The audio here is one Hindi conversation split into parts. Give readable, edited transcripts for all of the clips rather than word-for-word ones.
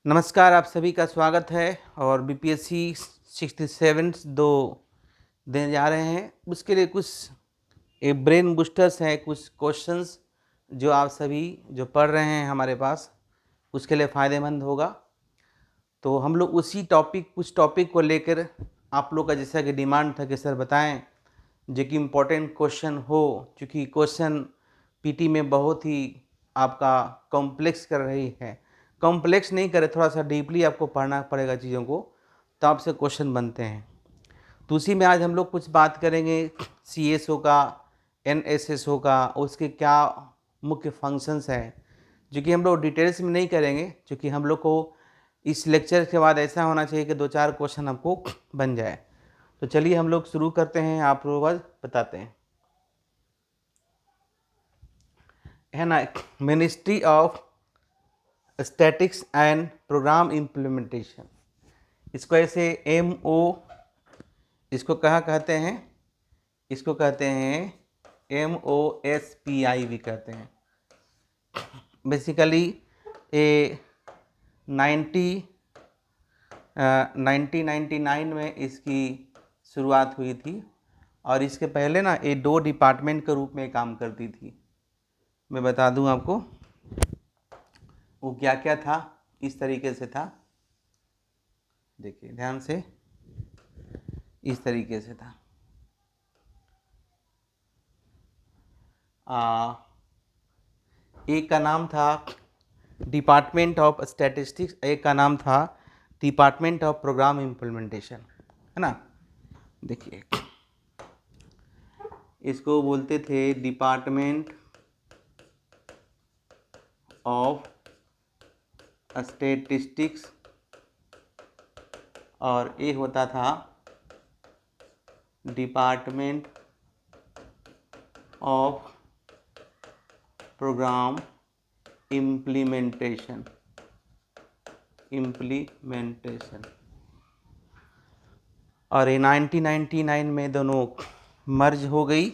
नमस्कार, आप सभी का स्वागत है और बीपीएससी 67 दो देने जा रहे हैं। उसके लिए कुछ ब्रेन बूस्टर्स हैं, कुछ क्वेश्चंस जो आप सभी जो पढ़ रहे हैं हमारे पास, उसके लिए फ़ायदेमंद होगा। तो हम लोग उसी कुछ टॉपिक को लेकर आप लोग का जैसा कि डिमांड था कि सर बताएं जो कि इम्पोर्टेंट क्वेश्चन हो, चूँकि क्वेश्चन पीटी में बहुत ही आपका कॉम्प्लेक्स कर रही है। कॉम्प्लेक्स नहीं करे, थोड़ा सा डीपली आपको पढ़ना पड़ेगा चीज़ों को, तो आपसे क्वेश्चन बनते हैं। तो उसी में आज हम लोग कुछ बात करेंगे सीएसओ का, एनएसएसओ का, उसके क्या मुख्य फंक्शंस हैं, जो कि हम लोग डिटेल्स में नहीं करेंगे, क्योंकि हम लोग को इस लेक्चर के बाद ऐसा होना चाहिए कि 2-4 क्वेश्चन हमको बन जाए। तो चलिए हम लोग शुरू करते हैं, आप लोग आज बताते हैं, है ना। Ministry of statistics and program implementation, इसको ऐसे MO, इसको कहाँ कहते हैं, इसको कहते हैं MOSPI भी कहते हैं। बेसिकली ए 1999 में इसकी शुरुआत हुई थी और इसके पहले ना ये 2 डिपार्टमेंट के रूप में काम करती थी। मैं बता दूं आपको वो क्या क्या था, इस तरीके से था, देखिए ध्यान से, इस तरीके से था। एक का नाम था डिपार्टमेंट ऑफ स्टैटिस्टिक्स, एक का नाम था डिपार्टमेंट ऑफ प्रोग्राम इम्प्लीमेंटेशन, है ना। देखिए इसको बोलते थे डिपार्टमेंट ऑफ स्टैटिस्टिक्स और ये होता था डिपार्टमेंट ऑफ प्रोग्राम इम्प्लीमेंटेशन। और ये 1999 में दोनों मर्ज हो गई,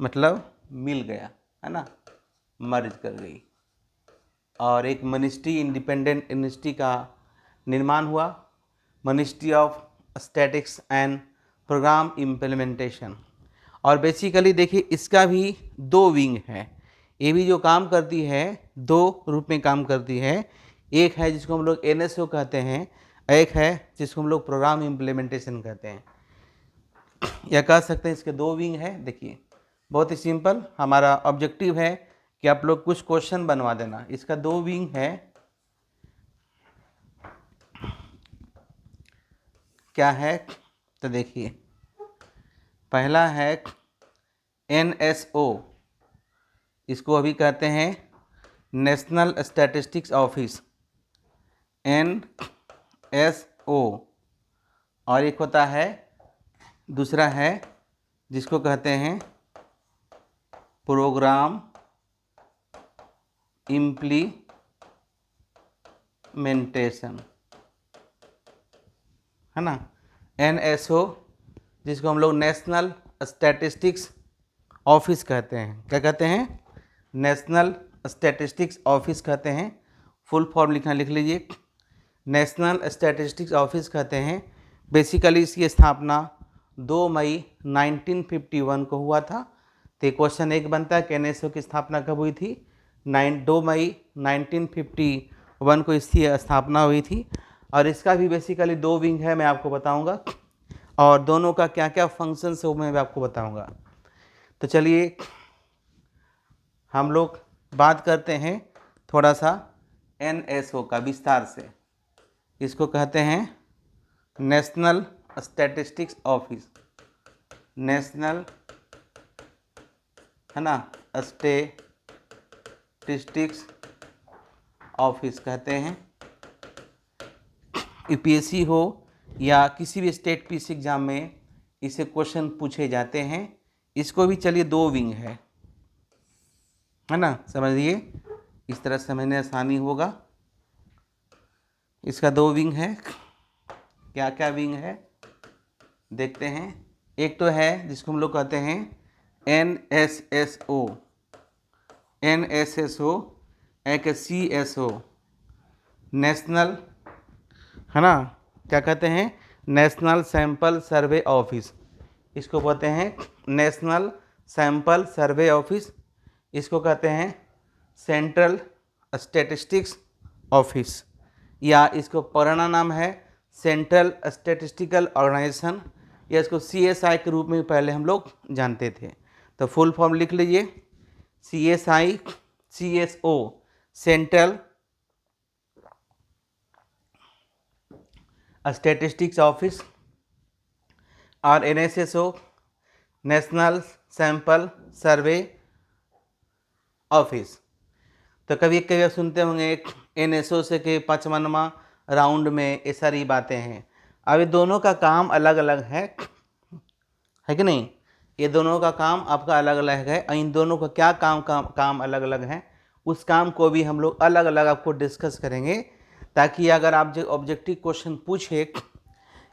मतलब मिल गया, है ना, मर्ज कर गई और एक मिनिस्ट्री, इंडिपेंडेंट मिनिस्ट्री का निर्माण हुआ, ministry of statistics and program implementation. और बेसिकली देखिए इसका भी 2 विंग है, ये भी जो काम करती है 2 रूप में काम करती है। एक है जिसको हम लोग NSO कहते हैं, एक है जिसको हम लोग प्रोग्राम इम्प्लीमेंटेशन कहते हैं, या कह सकते हैं इसके 2 विंग है। देखिए बहुत ही सिंपल, हमारा ऑब्जेक्टिव है कि आप लोग कुछ क्वेश्चन बनवा देना। इसका 2 विंग है, क्या है, तो देखिए पहला है NSO, इसको अभी कहते हैं नेशनल स्टैटिस्टिक्स ऑफिस, NSO। और एक होता है, दूसरा है जिसको कहते हैं प्रोग्राम इम्प्लीमेंटेशन, है ना। NSO जिसको हम लोग नेशनल स्टैटिस्टिक्स ऑफिस कहते हैं, क्या कहते हैं, नेशनल स्टैटिस्टिक्स ऑफिस कहते हैं। फुल फॉर्म लिख लीजिए, नेशनल स्टैटिस्टिक्स ऑफिस कहते हैं। बेसिकली इसकी स्थापना 2 मई 1951 को हुआ था। तो क्वेश्चन एक बनता है कि NSO की स्थापना कब हुई थी, 2 मई 1951 को इसकी स्थापना हुई थी। और इसका भी बेसिकली 2 विंग है, मैं आपको बताऊंगा, और दोनों का क्या क्या फंक्शंस है वो मैं आपको बताऊंगा। तो चलिए हम लोग बात करते हैं थोड़ा सा NSO का विस्तार से। इसको कहते हैं नेशनल स्टैटिस्टिक्स ऑफिस, नेशनल, है ना, स्टैटिस्टिक्स ऑफिस कहते हैं। UPSC हो या किसी भी स्टेट पीसी एग्जाम में इसे क्वेश्चन पूछे जाते हैं। इसको भी चलिए 2 विंग है ना, समझिए, इस तरह समझने आसानी होगा। इसका 2 विंग है, क्या क्या विंग है देखते हैं। एक तो है जिसको हम लोग कहते हैं NSSO, एक CSO, नेशनल, है ना, क्या कहते हैं, नेशनल सैंपल सर्वे ऑफिस, इसको कहते हैं नेशनल सैंपल सर्वे ऑफिस, इसको कहते हैं सेंट्रल स्टैटिस्टिक्स ऑफिस, या इसको पुराना नाम है सेंट्रल स्टैटिस्टिकल ऑर्गेनाइजेशन, या इसको CSI के रूप में पहले हम लोग जानते थे। तो फुल फॉर्म लिख लीजिए, CSI, CSO central statistics office, और NSSO national sample survey office. तो कभी कभी आप सुनते होंगे NSO से के 55वां राउंड में, ये सारी बातें हैं। अब ये दोनों का काम अलग अलग है कि नहीं, ये दोनों का काम आपका अलग अलग है, और इन दोनों का क्या काम अलग अलग है, उस काम को भी हम लोग अलग अलग आपको डिस्कस करेंगे, ताकि अगर आप जो ऑब्जेक्टिव क्वेश्चन पूछे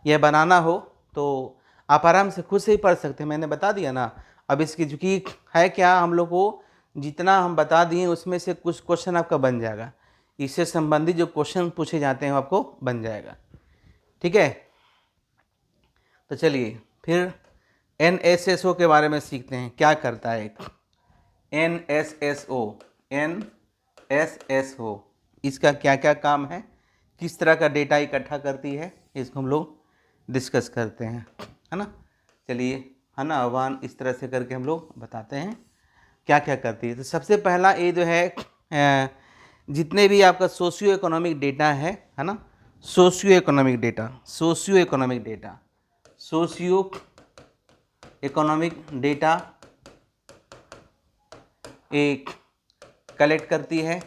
यह बनाना हो तो आप आराम से खुद से ही पढ़ सकते हैं। मैंने बता दिया ना। अब इसकी चूँकि है क्या, हम लोग को जितना हम बता दिए उसमें से कुछ क्वेश्चन आपका बन जाएगा, इससे संबंधित जो क्वेश्चन पूछे जाते हैं आपको बन जाएगा। ठीक है, तो चलिए फिर NSSO के बारे में सीखते हैं, क्या करता है NSSO। NSSO इसका क्या क्या काम है, किस तरह का डेटा इकट्ठा करती है, इसको हम लोग डिस्कस करते हैं, है ना। चलिए, है ना, वन इस तरह से करके हम लोग बताते हैं क्या क्या करती है। तो सबसे पहला ये जो है, जितने भी आपका सोशियो इकोनॉमिक डेटा है ना, socio economic data, socio economic data, socio economic data एक कलेक्ट करती है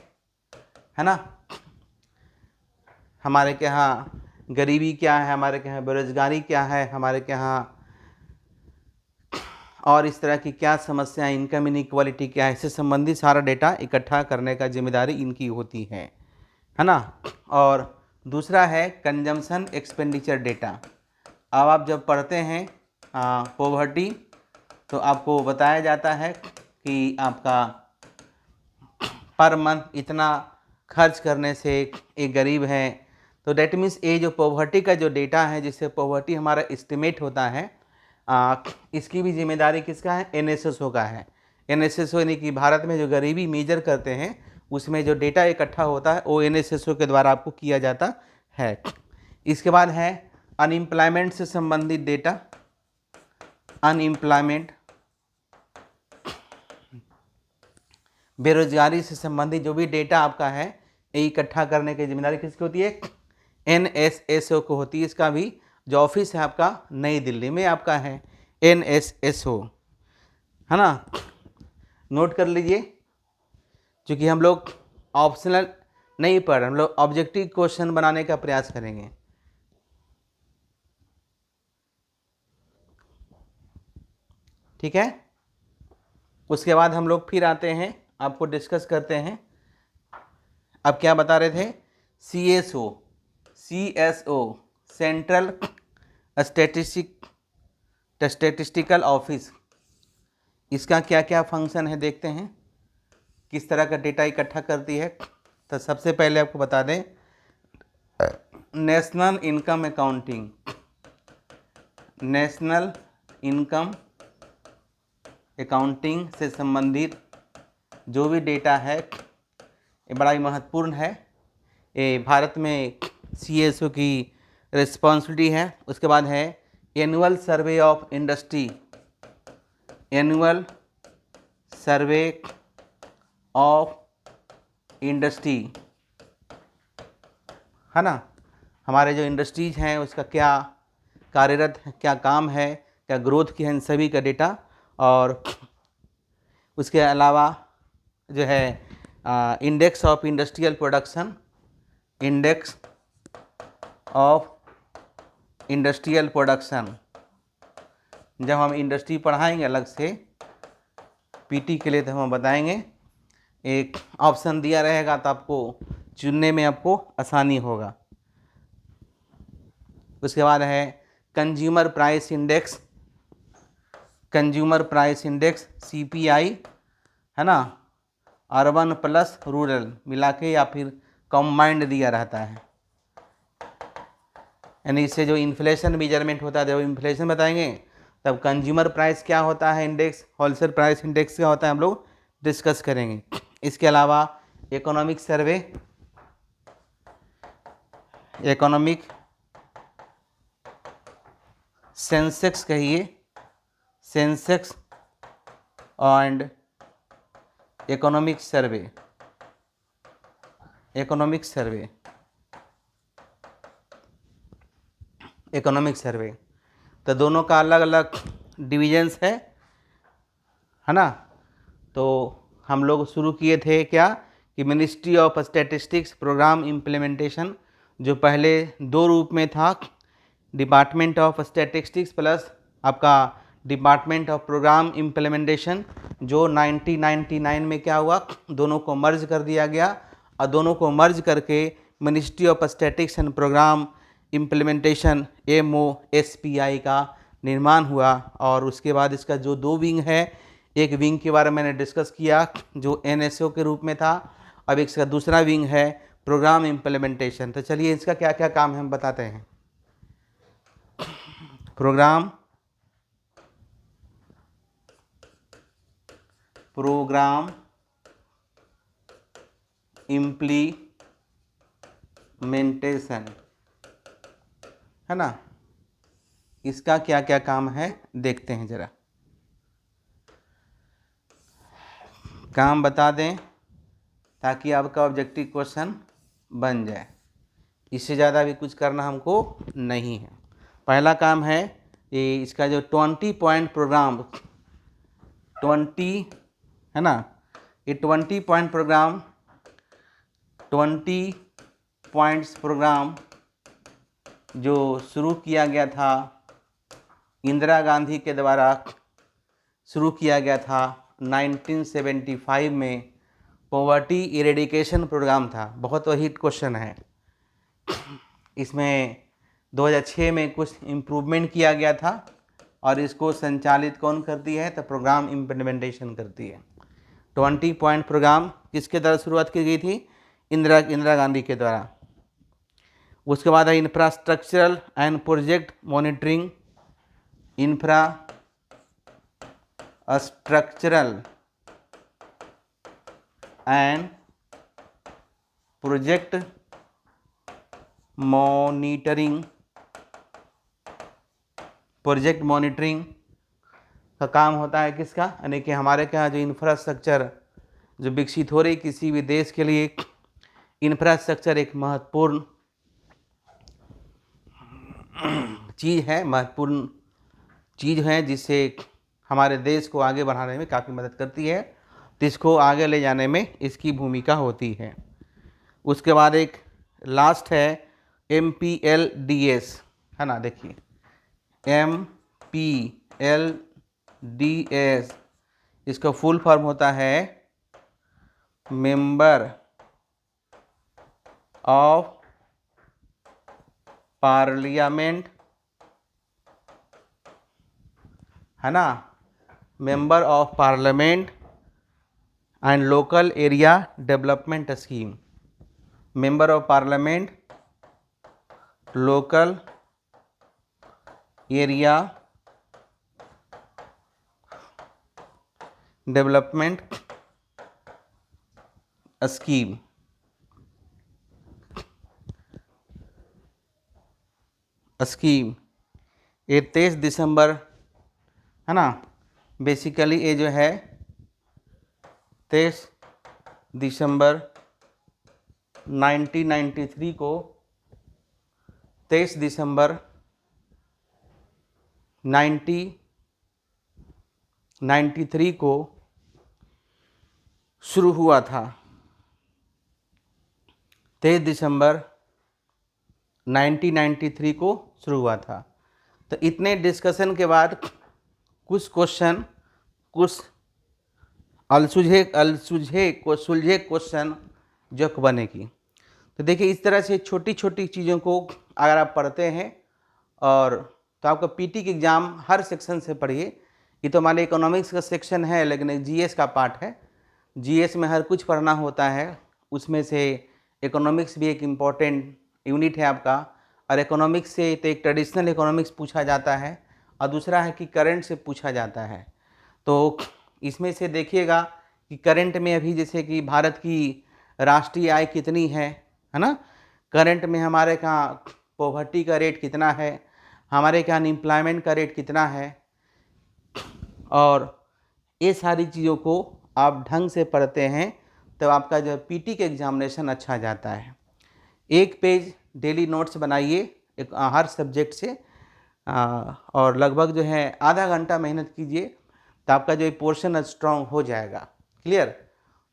ना। हमारे के यहाँ गरीबी क्या है, हमारे के यहाँ बेरोजगारी क्या है, हमारे के यहाँ और इस तरह की क्या समस्याएं, इनकम इनइक्वालिटी क्या है, इससे संबंधित सारा डेटा इकट्ठा करने का जिम्मेदारी इनकी होती है ना। और दूसरा है कंजम्पशन एक्सपेंडिचर डेटा। अब आप जब पढ़ते हैं पॉवर्टी, तो आपको बताया जाता है कि आपका पर मंथ इतना खर्च करने से एक गरीब है, तो डेट मीन्स ये जो पॉवर्टी का जो डेटा है, जिससे पॉवर्टी हमारा एस्टिमेट होता है, इसकी भी जिम्मेदारी किसका है, NSSO का है। NSSO यानी कि भारत में जो गरीबी मेजर करते हैं उसमें जो डेटा इकट्ठा होता है वो NSSO के द्वारा आपको किया जाता है। इसके बाद है अनएम्प्लॉयमेंट से संबंधित डेटा, अनएम्प्लॉयमेंट, बेरोजगारी से संबंधित जो भी डेटा आपका है ये इकट्ठा करने की जिम्मेदारी किसकी होती है, NSSO को होती है। इसका भी जो ऑफिस है आपका नई दिल्ली में आपका है, NSSO, है ना। नोट कर लीजिए, क्योंकि हम लोग ऑप्शनल नहीं पढ़ रहे, हम लोग ऑब्जेक्टिव क्वेश्चन बनाने का प्रयास करेंगे। ठीक है, उसके बाद हम लोग फिर आते हैं, आपको डिस्कस करते हैं। अब क्या बता रहे थे, CSO सेंट्रल स्टैटिस्टिकल ऑफिस, इसका क्या क्या फंक्शन है देखते हैं, किस तरह का डेटा इकट्ठा करती है। तो सबसे पहले आपको बता दें, national income accounting, national income accounting से संबंधित जो भी डेटा है ये बड़ा ही महत्वपूर्ण है, ये भारत में CSO की रिस्पॉन्सिबिलिटी है। उसके बाद है annual survey of industry, annual survey of industry, है ना। हमारे जो इंडस्ट्रीज हैं उसका क्या कार्यरत है, क्या काम है, क्या ग्रोथ की है, इन सभी का डेटा। और उसके अलावा जो है index of industrial production, index of industrial production, जब हम इंडस्ट्री पढ़ाएंगे अलग से PT के लिए तो हम बताएंगे, एक ऑप्शन दिया रहेगा तो आपको चुनने में आपको आसानी होगा। उसके बाद है consumer price index, consumer price index CPI, है ना, अर्बन प्लस रूरल मिला के, या फिर कंबाइंड दिया रहता है, यानी इससे जो इन्फ्लेशन मेजरमेंट होता है, जब इन्फ्लेशन बताएंगे तब कंज्यूमर प्राइस क्या होता है इंडेक्स, होलसेल प्राइस इंडेक्स क्या होता है, हम लोग डिस्कस करेंगे। इसके अलावा इकोनॉमिक सर्वे, इकोनॉमिक सेंसेक्स कहिए, Sensex and economic survey, economic survey, economic survey, तो दोनों का अलग अलग डिविजन्स है ना। तो हम लोग शुरू किए थे क्या कि ministry of statistics program implementation, जो पहले दो रूप में था, डिपार्टमेंट ऑफ स्टैटिस्टिक्स प्लस आपका डिपार्टमेंट ऑफ प्रोग्राम इम्प्लीमेंटेशन, जो 1999 में क्या हुआ, दोनों को मर्ज कर दिया गया और दोनों को मर्ज करके ministry of statistics and program implementation MOSPI का निर्माण हुआ। और उसके बाद इसका जो दो विंग है, एक विंग के बारे में मैंने डिस्कस किया जो NSO के रूप में था, अब इसका दूसरा विंग है प्रोग्राम इम्प्लीमेंटेशन। तो चलिए इसका क्या क्या काम है हम बताते हैं। प्रोग्राम इम्प्लीमेंटेशन है ना, इसका क्या क्या काम है देखते हैं जरा, काम बता दें ताकि आपका ऑब्जेक्टिव क्वेश्चन बन जाए। इससे ज़्यादा भी कुछ करना हमको नहीं है। पहला काम है ये इसका जो 20 पॉइंट प्रोग्राम, 20 है ना, ये 20 पॉइंट प्रोग्राम, 20 पॉइंट्स प्रोग्राम जो शुरू किया गया था इंदिरा गांधी के द्वारा, शुरू किया गया था 1975 में, पॉवर्टी इरेडिकेशन प्रोग्राम था। बहुत हिट क्वेश्चन है। इसमें 2006 में कुछ इम्प्रूवमेंट किया गया था और इसको संचालित कौन करती है, तो प्रोग्राम इम्प्लीमेंटेशन करती है। 20 पॉइंट प्रोग्राम किसके द्वारा शुरुआत की गई थी, इंदिरा गांधी के द्वारा। उसके बाद है infrastructural and project monitoring, infrastructural and project monitoring, project monitoring का काम होता है किसका, यानी कि हमारे क्या जो इंफ्रास्ट्रक्चर जो विकसित हो रही किसी भी देश के लिए, इंफ्रास्ट्रक्चर एक महत्वपूर्ण चीज़ है, महत्वपूर्ण चीज़ है जिससे हमारे देश को आगे बढ़ाने में काफ़ी मदद करती है, तो इसको आगे ले जाने में इसकी भूमिका होती है। उसके बाद एक लास्ट है MPLDS है ना, देखिए MPLDS इसका फुल फॉर्म होता है मेंबर ऑफ पार्लियामेंट, है ना, member of parliament and local area development scheme, member of parliament local area development scheme. ये 23 दिसंबर है ना, बेसिकली ये जो है 23 दिसंबर 1993 को, 23 दिसंबर 1993 को शुरू हुआ था। 23 दिसंबर 1993 को शुरू हुआ था। तो इतने डिस्कशन के बाद कुछ क्वेश्चन, कुछ सुलझे क्वेश्चन जो बनेगी। तो देखिए इस तरह से छोटी छोटी चीज़ों को अगर आप पढ़ते हैं और तो आपका पीटी की एग्ज़ाम हर सेक्शन से पढ़िए। ये तो हमारे इकोनॉमिक्स का सेक्शन है, लेकिन एक जीएस का पार्ट है। जीएस में हर कुछ पढ़ना होता है, उसमें से इकोनॉमिक्स भी एक इम्पॉर्टेंट यूनिट है आपका, और इकोनॉमिक्स से तो एक ट्रेडिशनल इकोनॉमिक्स पूछा जाता है और दूसरा है कि करंट से पूछा जाता है। तो इसमें से देखिएगा कि करंट में अभी जैसे कि भारत की राष्ट्रीय आय कितनी है ना, करंट में हमारे यहाँ पॉवर्टी का रेट कितना है, हमारे यहाँ अनएम्प्लॉयमेंट का रेट कितना है, और ये सारी चीज़ों को आप ढंग से पढ़ते हैं तो आपका जो पीटी के एग्जामिनेशन अच्छा जाता है। एक पेज डेली नोट्स बनाइए हर सब्जेक्ट से, और लगभग जो है आधा घंटा मेहनत कीजिए तो आपका जो पोर्शन स्ट्रॉन्ग हो जाएगा। क्लियर?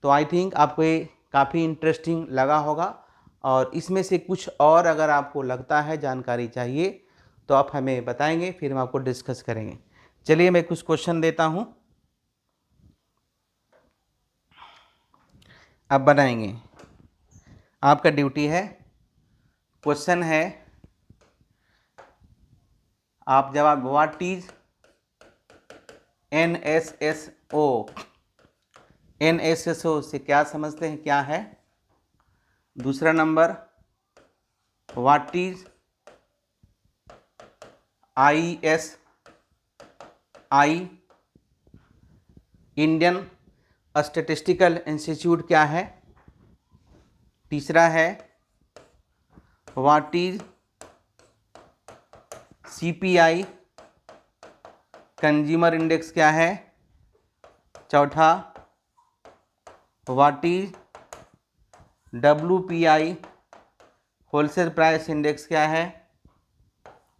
तो आई थिंक आपको ये काफ़ी इंटरेस्टिंग लगा होगा, और इसमें से कुछ और अगर आपको लगता है जानकारी चाहिए तो आप हमें बताएंगे, फिर हम आपको डिस्कस करेंगे। चलिए मैं कुछ क्वेश्चन देता हूँ, आप बनाएंगे, आपका ड्यूटी है। क्वेश्चन है, आप जवाब व्हाट इज NSSO, NSSO से क्या समझते हैं, क्या है। दूसरा number, what is ISI, Indian statistical institute क्या है। तीसरा है, what is CPI, consumer index क्या है। चौथा, what is WPI, wholesale price index क्या है।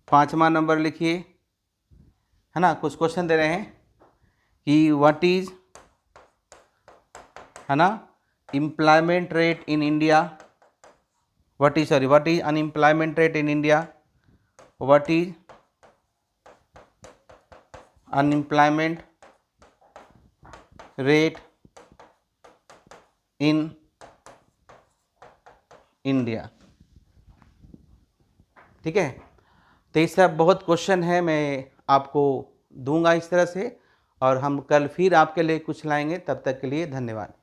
पाँचवा नंबर लिखिए, है ना, कुछ क्वेश्चन दे रहे हैं कि व्हाट इज, है ना, employment rate in India, what is unemployment rate in India, what is unemployment rate in India. ठीक है, तो ये सब बहुत क्वेश्चन है, मैं आपको दूंगा इस तरह से, और हम कल फिर आपके लिए कुछ लाएंगे। तब तक के लिए धन्यवाद।